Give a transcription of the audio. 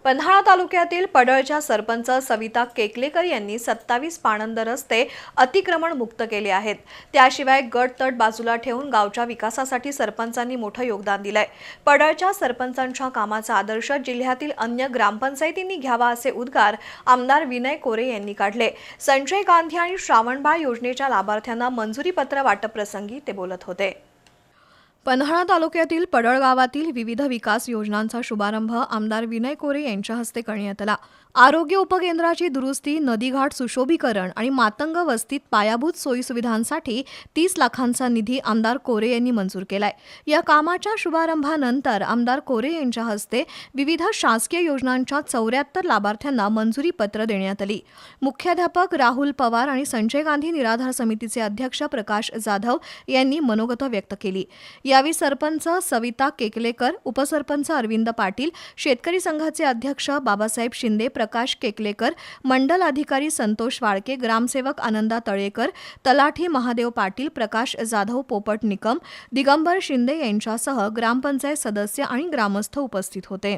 पन्हाळा तालुक्यातील पडळच्या सरपंच सविता केकलेकर यांनी 27 पाणंद रस्ते अतिक्रमण मुक्त केले आहेत। त्याशिवाय गट तट बाजूला ठेवून गावच्या विकासासाठी सरपंचांनी मोठं योगदान दिलंय। पडळच्या सरपंचांच्या कामाचा आदर्श जिल्ह्यातील अन्य ग्रामपंचायतींनी घ्यावा असे उद्गार आमदार विनय कोरे यांनी काढले। संजय गांधी आणि श्रावणबाळ योजनेच्या लाभार्थ्यांना मंजुरी पत्र वाटप प्रसंगी ते बोलत होते। पन्हाळा तालुक्यातील पडळ गावातील विविध विकास योजनांचा शुभारंभ आमदार विनय कोरे यांच्या हस्ते करण्यात आला। आरोग्य उपकेंद्राची दुरुस्ती, नदीघाट सुशोभीकरण आणि मातंग वस्तीत पायाभूत सोयीसुविधांसाठी 30 लाखांचा निधी आमदार कोरे यांनी मंजूर केलाय। या कामाच्या शुभारंभानंतर आमदार कोरे यांच्या हस्ते विविध शासकीय योजनांच्या 74 लाभार्थ्यांना मंजुरी पत्र देण्यात आली। मुख्याध्यापक राहुल पवार आणि संजय गांधी निराधार समितीचे अध्यक्ष प्रकाश जाधव यांनी मनोगत व्यक्त केली। यावेळी सरपंच सविता केकलेकर, उपसरपंच अरविंद पाटील, शेतकरी संघाचे अध्यक्ष बाबासाहेब शिंदे, प्रकाश केकलेकर, मंडल अधिकारी संतोष वाळके, ग्रामसेवक आनंदा तळेकर, तलाठी महादेव पाटील, प्रकाश जाधव, पोपट निकम, दिगंबर शिंदे यांच्यासह ग्रामपंचायत सदस्य आणि ग्रामस्थ उपस्थित होते।